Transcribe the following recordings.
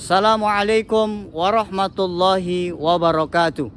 Assalamualaikum warahmatullahi wabarakatuh.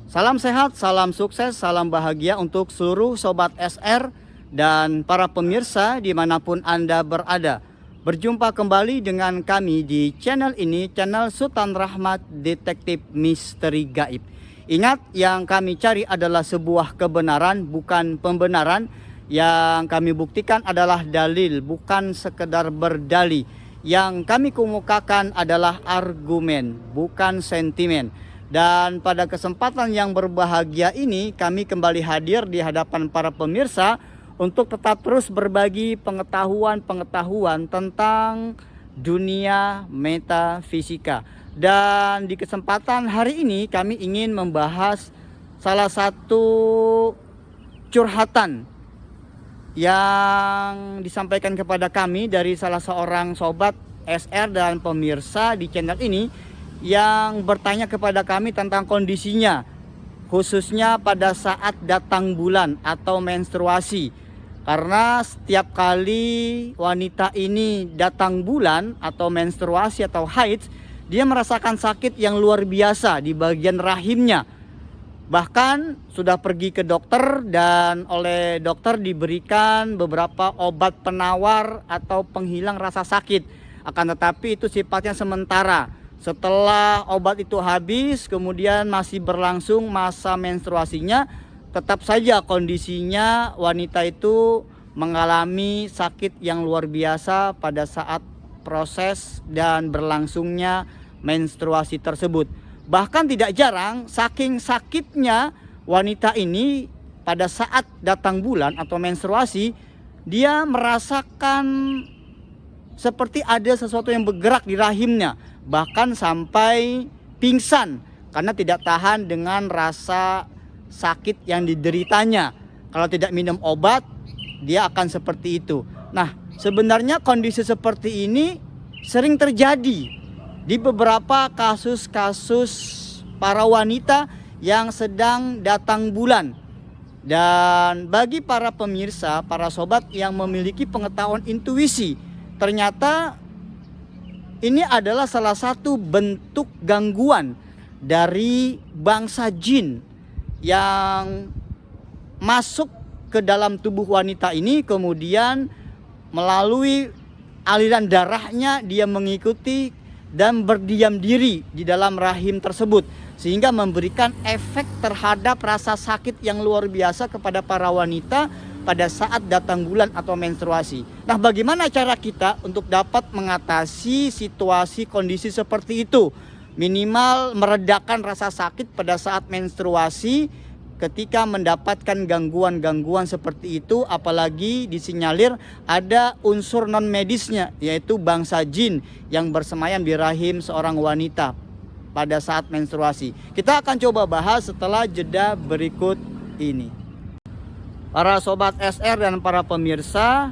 Salam sehat, salam sukses, salam bahagia untuk seluruh Sobat SR dan para pemirsa dimanapun Anda berada. Berjumpa kembali dengan kami di channel ini, channel Sultan Rahmat Detektif Misteri Gaib. Ingat, yang kami cari adalah sebuah kebenaran, bukan pembenaran. Yang kami buktikan adalah dalil, bukan sekedar berdalih. Yang kami kemukakan adalah argumen, bukan sentimen. Dan pada kesempatan yang berbahagia ini, kami kembali hadir di hadapan para pemirsa untuk tetap terus berbagi pengetahuan-pengetahuan tentang dunia metafisika. Dan di kesempatan hari ini kami ingin membahas salah satu curhatan yang disampaikan kepada kami dari salah seorang sobat SR dan pemirsa di channel ini yang bertanya kepada kami tentang kondisinya, khususnya pada saat datang bulan atau menstruasi. Karena setiap kali wanita ini datang bulan atau menstruasi atau haid, dia merasakan sakit yang luar biasa di bagian rahimnya. Bahkan sudah pergi ke dokter dan oleh dokter diberikan beberapa obat penawar atau penghilang rasa sakit. Akan tetapi itu sifatnya sementara. Setelah obat itu habis, kemudian masih berlangsung masa menstruasinya, tetap saja kondisinya wanita itu mengalami sakit yang luar biasa pada saat proses dan berlangsungnya menstruasi tersebut. Bahkan tidak jarang, saking sakitnya wanita ini pada saat datang bulan atau menstruasi, dia merasakan seperti ada sesuatu yang bergerak di rahimnya. Bahkan sampai pingsan karena tidak tahan dengan rasa sakit yang dideritanya. Kalau tidak minum obat, dia akan seperti itu. Nah, sebenarnya kondisi seperti ini sering terjadi di beberapa kasus-kasus para wanita yang sedang datang bulan. Dan bagi para pemirsa, para sobat yang memiliki pengetahuan intuisi, ternyata ini adalah salah satu bentuk gangguan dari bangsa jin yang masuk ke dalam tubuh wanita ini, kemudian melalui aliran darahnya dia mengikuti dan berdiam diri di dalam rahim tersebut, sehingga memberikan efek terhadap rasa sakit yang luar biasa kepada para wanita pada saat datang bulan atau menstruasi. Nah, bagaimana cara kita untuk dapat mengatasi situasi kondisi seperti itu? Minimal meredakan rasa sakit pada saat menstruasi ketika mendapatkan gangguan-gangguan seperti itu, apalagi disinyalir ada unsur non medisnya, yaitu bangsa jin yang bersemayam di rahim seorang wanita pada saat menstruasi. Kita akan coba bahas setelah jeda berikut ini. Para sobat SR dan para pemirsa,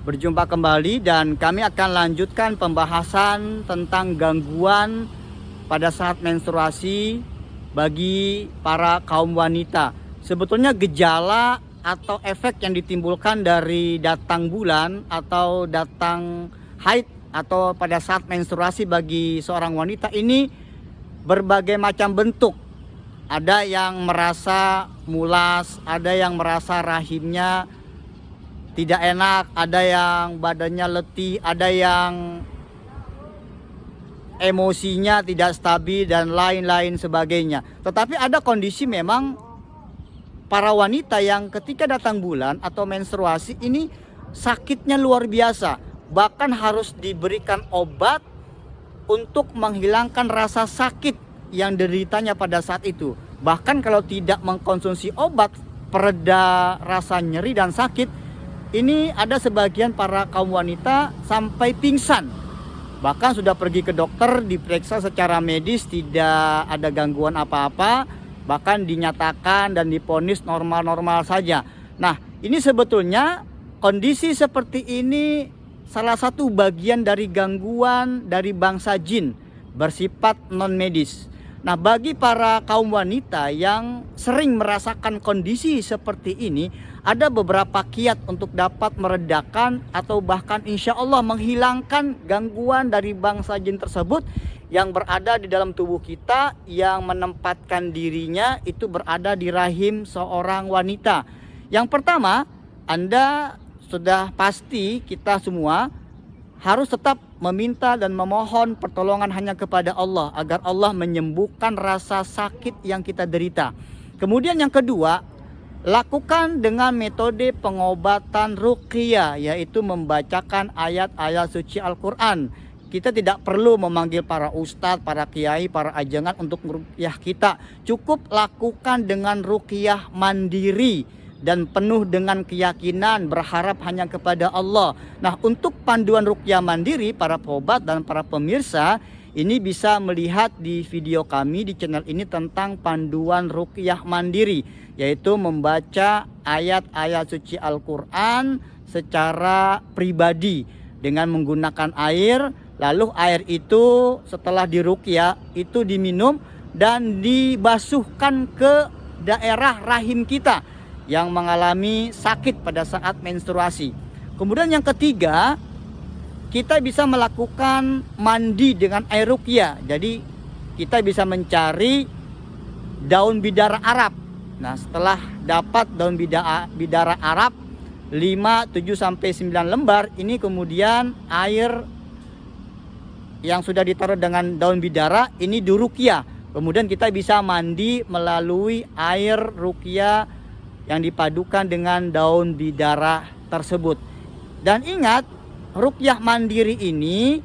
berjumpa kembali dan kami akan lanjutkan pembahasan tentang gangguan pada saat menstruasi bagi para kaum wanita. Sebetulnya gejala atau efek yang ditimbulkan dari datang bulan atau datang haid atau pada saat menstruasi bagi seorang wanita ini berbagai macam bentuk. Ada yang merasa mulas, ada yang merasa rahimnya tidak enak, ada yang badannya letih, ada yang emosinya tidak stabil dan lain-lain sebagainya. Tetapi ada kondisi memang para wanita yang ketika datang bulan atau menstruasi ini sakitnya luar biasa. Bahkan harus diberikan obat untuk menghilangkan rasa sakit yang deritanya pada saat itu. Bahkan kalau tidak mengkonsumsi obat pereda rasa nyeri dan sakit, ini ada sebagian para kaum wanita sampai pingsan. Bahkan sudah pergi ke dokter, diperiksa secara medis, tidak ada gangguan apa-apa, bahkan dinyatakan dan divonis normal-normal saja. Nah, ini sebetulnya kondisi seperti ini salah satu bagian dari gangguan dari bangsa jin bersifat non medis. Nah, bagi para kaum wanita yang sering merasakan kondisi seperti ini, ada beberapa kiat untuk dapat meredakan atau bahkan insya Allah menghilangkan gangguan dari bangsa jin tersebut yang berada di dalam tubuh kita, yang menempatkan dirinya itu berada di rahim seorang wanita. Yang pertama, Anda sudah pasti, kita semua harus tetap meminta dan memohon pertolongan hanya kepada Allah agar Allah menyembuhkan rasa sakit yang kita derita. Kemudian yang kedua, lakukan dengan metode pengobatan ruqyah, yaitu membacakan ayat-ayat suci Al-Quran. Kita tidak perlu memanggil para ustadz, para kiai, para ajangan untuk ruqyah kita. Cukup lakukan dengan ruqyah mandiri dan penuh dengan keyakinan, berharap hanya kepada Allah. Nah, untuk panduan ruqyah mandiri, para peobat dan para pemirsa ini bisa melihat di video kami di channel ini tentang panduan ruqyah mandiri, yaitu membaca ayat-ayat suci Al-Quran secara pribadi dengan menggunakan air. Lalu air itu setelah diruqyah itu diminum dan dibasuhkan ke daerah rahim kita yang mengalami sakit pada saat menstruasi. Kemudian yang ketiga, kita bisa melakukan mandi dengan air ruqyah. Jadi kita bisa mencari daun bidara Arab. Nah, setelah dapat daun bidara Arab 5, 7 sampai 9 lembar, ini kemudian air yang sudah ditaruh dengan daun bidara ini diruqyah. Kemudian kita bisa mandi melalui air ruqyah yang dipadukan dengan daun bidara tersebut. Dan ingat, ruqyah mandiri ini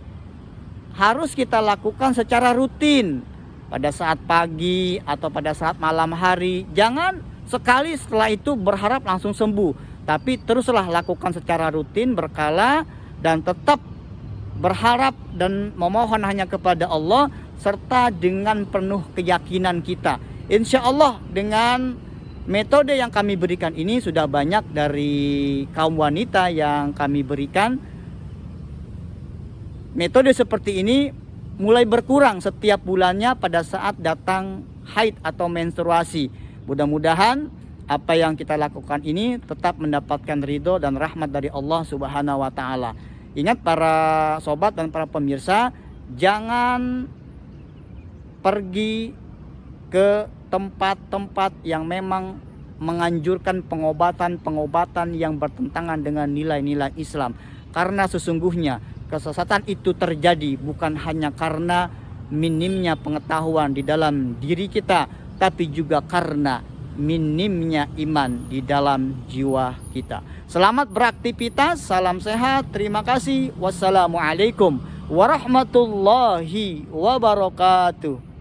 harus kita lakukan secara rutin pada saat pagi atau pada saat malam hari. Jangan sekali setelah itu berharap langsung sembuh, tapi teruslah lakukan secara rutin, berkala, dan tetap berharap dan memohon hanya kepada Allah serta dengan penuh keyakinan kita. Insya Allah dengan metode yang kami berikan ini sudah banyak dari kaum wanita yang kami berikan. Metode seperti ini mulai berkurang setiap bulannya pada saat datang haid atau menstruasi. Mudah-mudahan apa yang kita lakukan ini tetap mendapatkan ridho dan rahmat dari Allah Subhanahu wa Ta'ala. Ingat para sobat dan para pemirsa, jangan pergi ke tempat-tempat yang memang menganjurkan pengobatan-pengobatan yang bertentangan dengan nilai-nilai Islam. Karena sesungguhnya kesesatan itu terjadi bukan hanya karena minimnya pengetahuan di dalam diri kita, tapi juga karena minimnya iman di dalam jiwa kita. Selamat beraktivitas, salam sehat, terima kasih. Wassalamualaikum warahmatullahi wabarakatuh.